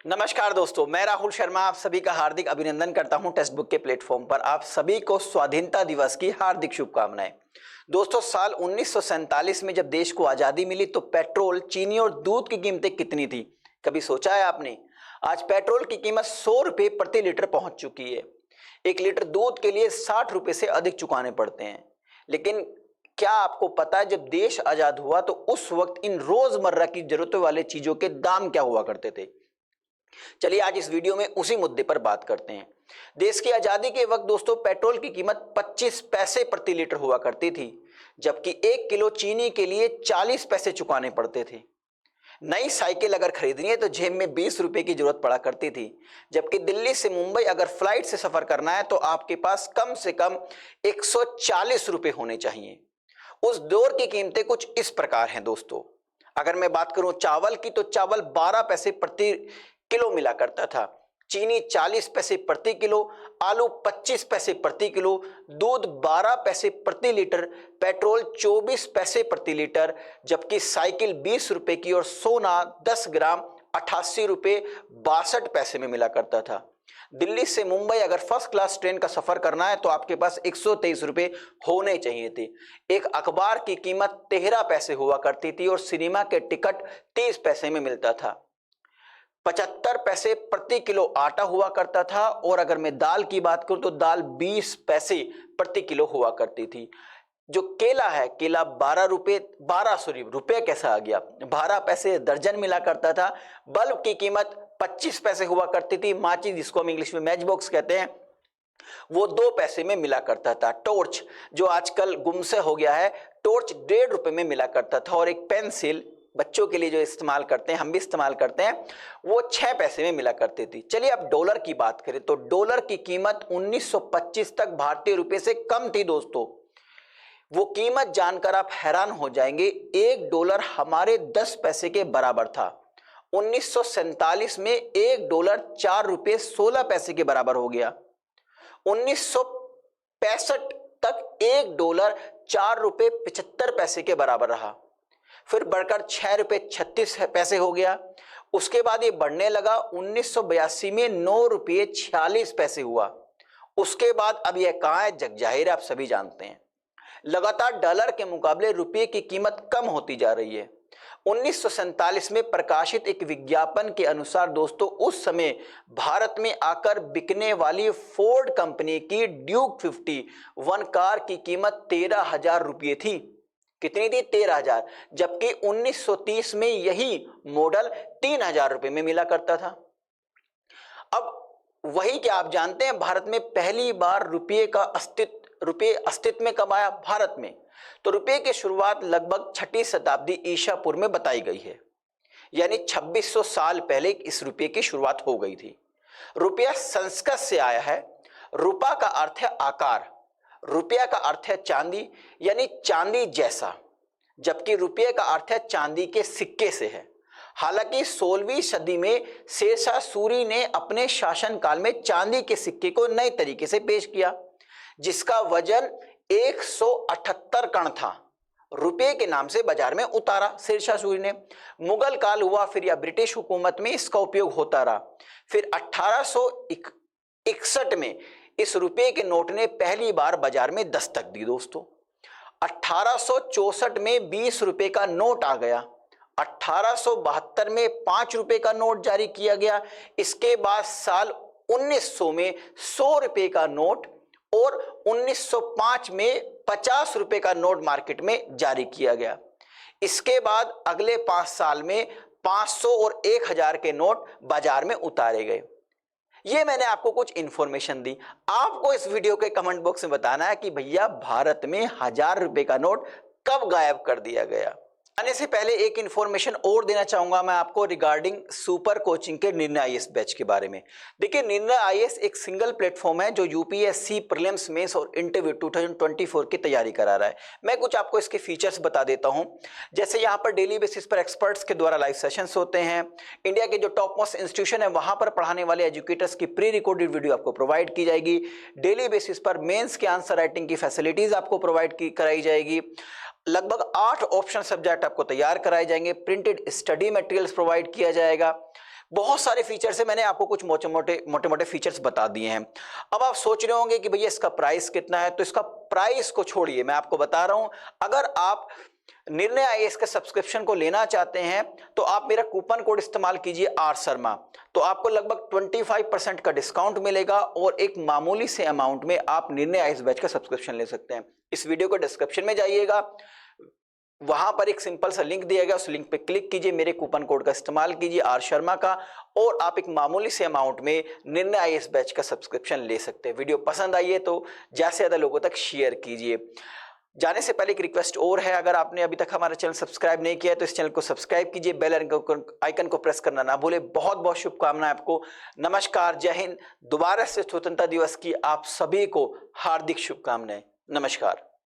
नमस्कार दोस्तों, मैं राहुल शर्मा आप सभी का हार्दिक अभिनंदन करता हूं टेक्स्ट बुक के प्लेटफॉर्म पर। आप सभी को स्वाधीनता दिवस की हार्दिक शुभकामनाएं। दोस्तों, साल 1947 में जब देश को आजादी मिली तो पेट्रोल, चीनी और दूध की कीमतें कितनी थी, कभी सोचा है आपने? आज पेट्रोल की कीमत 100 रुपये प्रति लीटर पहुंच चुकी है। 1 लीटर दूध के लिए 60 रुपये से अधिक चुकाने पड़ते हैं। लेकिन क्या आपको पता है, जब देश आजाद हुआ तो उस वक्त इन रोजमर्रा की जरूरतों वाले चीजों के दाम क्या हुआ करते थे? चलिए आज इस वीडियो में उसी मुद्दे पर बात करते हैं। देश की आजादी के वक्त दोस्तों पेट्रोल की कीमत 25 पैसे प्रति लीटर हुआ करती थी, जबकि 1 किलो चीनी के लिए 40 पैसे चुकाने पड़ते थे। नई साइकिल अगर खरीदनी है तो जेब में 20 रुपए की जरूरत पड़ा करती थी, जबकि दिल्ली से मुंबई अगर फ्लाइट से सफर करना है तो आपके पास कम से कम 140 रुपए होने चाहिए। उस दौर की कीमतें कुछ इस प्रकार हैं दोस्तों। अगर मैं बात करूं चावल की, तो चावल 12 पैसे प्रति किलो मिला करता था, चीनी 40 पैसे प्रति किलो, आलू 25 पैसे प्रति किलो, दूध 12 पैसे प्रति लीटर, पेट्रोल 24 पैसे प्रति लीटर, जबकि साइकिल 20 रुपए की और सोना 10 ग्राम 88 रुपए 62 पैसे में मिला करता था। दिल्ली से मुंबई अगर फर्स्ट क्लास ट्रेन का सफर करना है तो आपके पास 123 रुपए होने चाहिए थे। एक अखबार की कीमत 13 पैसे हुआ करती थी और सिनेमा के टिकट 30 पैसे में मिलता था। 75 पैसे प्रति किलो आटा हुआ करता था और अगर मैं दाल की बात करूं तो दाल 20 पैसे प्रति किलो हुआ करती थी। जो केला है, केला 12 रुपए कैसा आ गया, 12 पैसे दर्जन मिला करता था। बल्ब की कीमत 25 पैसे हुआ करती थी। माचिस, जिसको हम इंग्लिश में मैच बॉक्स कहते हैं, वो 2 पैसे में मिला करता था। टॉर्च, जो आजकल गुमसे हो गया है, टॉर्च 1.5 रुपए में मिला करता था। और एक पेंसिल बच्चों के लिए जो इस्तेमाल करते हैं, हम भी इस्तेमाल करते हैं, वो 6 पैसे में मिला करती थी। चलिए अब डॉलर की बात करें तो डॉलर की कीमत 1925 तक भारतीय रुपए से कम थी दोस्तों। वो कीमत जानकर आप हैरान हो जाएंगे, 1 डॉलर हमारे 10 पैसे के बराबर था। 1947 में 1 डॉलर 4 रुपए 16 पैसे के बराबर हो गया। 1965 तक 1 डॉलर 4 रुपए 75 पैसे के बराबर रहा, फिर बढ़कर 6 रुपए 36 पैसे हो गया। उसके बाद ये बढ़ने लगा, 1982 में 9 रुपये 46 पैसे हुआ। उसके बाद अब यह कहां है, जग जाहिर है, आप सभी जानते हैं। लगातार डॉलर के मुकाबले रुपये की कीमत कम होती जा रही है। 1947 में प्रकाशित एक विज्ञापन के अनुसार दोस्तों, उस समय भारत में आकर बिकने वाली फोर्ड कंपनी की ड्यूक 51 कार की कीमत 13,000 रुपये थी। कितनी थी? 13,000। जबकि 1930 में यही मॉडल 3,000 रुपए में मिला करता था। अब वही क्या आप जानते हैं, भारत में पहली बार रुपये अस्तित्व में कब आया? भारत में। तो रुपये की शुरुआत लगभग 6ठी शताब्दी ईसा पूर्व में बताई गई है, यानी 2600 साल पहले इस रुपये की शुरुआत हो गई थी। रुपया संस्कृत से आया है। रूपा का अर्थ है आकार, रुपया का अर्थ है चांदी, यानी चांदी जैसा, जबकि रुपये का अर्थ है चांदी के सिक्के से है। हालांकि 16वीं सदी में शेरशाह सूरी ने अपने शासनकाल में चांदी के सिक्के को नए तरीके से पेश किया, जिसका वजन 178 कण था। रुपये के नाम से बाजार में उतारा शेरशाह सूरी ने। मुगल काल हुआ फिर, या ब्रिटिश हुकूमत में इसका उपयोग होता रहा। फिर 1861 में इस रुपये के नोट ने पहली बार बाजार में दस्तक दी दोस्तों। 1864 में 20 रुपए का नोट आ गया। 1872 में 5 रुपए का नोट जारी किया गया। इसके बाद साल 1900 में 100 रुपए का नोट और 1905 में 50 रुपए का नोट मार्केट में जारी किया गया। इसके बाद अगले 5 साल में 500 और 1000 के नोट बाजार में उतारे गए। ये मैंने आपको कुछ इंफॉर्मेशन दी। आपको इस वीडियो के कमेंट बॉक्स में बताना है कि भैया भारत में 1000 रुपए का नोट कब गायब कर दिया गया। आने से पहले एक इंफॉर्मेशन और देना चाहूंगा मैं आपको रिगार्डिंग सुपर कोचिंग के निर्णय आईएएस बैच के बारे में। देखिए, निर्णय आईएएस एक सिंगल प्लेटफॉर्म है जो यूपीएससी प्रीलिम्स, मेंस और इंटरव्यू 2024 की तैयारी करा रहा है। मैं कुछ आपको इसके फीचर्स बता देता हूं। जैसे यहाँ पर डेली बेसिस पर एक्सपर्ट्स के द्वारा लाइव सेशंस होते हैं। इंडिया के जो टॉप मोस्ट इंस्टीट्यूशन है वहां पर पढ़ाने वाले एजुकेटर्स की प्री रिकॉर्डेड वीडियो आपको प्रोवाइड की जाएगी। डेली बेसिस पर मेंस के आंसर राइटिंग की फैसिलिटीज आपको प्रोवाइड कराई जाएगी। लगभग 8 ऑप्शन सब्जेक्ट आपको तैयार कराए जाएंगे। प्रिंटेड स्टडी मटेरियल्स प्रोवाइड किया जाएगा। बहुत सारे फीचर्स है, मैंने आपको कुछ मोटे मोटे फीचर्स बता दिए हैं। अब आप सोच रहे होंगे कि भैया इसका प्राइस कितना है, तो इसका प्राइस को छोड़िए, मैं आपको बता रहा हूं, अगर आप निर्णय आईएएस के सब्सक्रिप्शन को लेना चाहते हैं तो आप मेरा कूपन कोड इस्तेमाल कीजिए आर शर्मा, तो आपको लगभग 25% का डिस्काउंट मिलेगा और एक मामूली से अमाउंट में आप निर्णय आईएएस बैच का सब्सक्रिप्शन ले सकते हैं। इस वीडियो को डिस्क्रिप्शन में जाइएगा, वहां पर एक सिंपल सा लिंक दिया गया, उस लिंक पे क्लिक कीजिए, मेरे कूपन कोड का इस्तेमाल कीजिए आर शर्मा का, और आप एक मामूली से अमाउंट में निर्णय आईएएस बैच का सब्सक्रिप्शन ले सकते हैं। वीडियो पसंद आई है तो ज्यादा से ज्यादा लोगों तक शेयर कीजिए। जाने से पहले एक रिक्वेस्ट और है, अगर आपने अभी तक हमारा चैनल सब्सक्राइब नहीं किया है तो इस चैनल को सब्सक्राइब कीजिए, बेल आइकन को प्रेस करना ना भूले। बहुत बहुत शुभकामनाएं आपको। नमस्कार, जय हिंद। दोबारा से स्वतंत्रता दिवस की आप सभी को हार्दिक शुभकामनाएं। नमस्कार।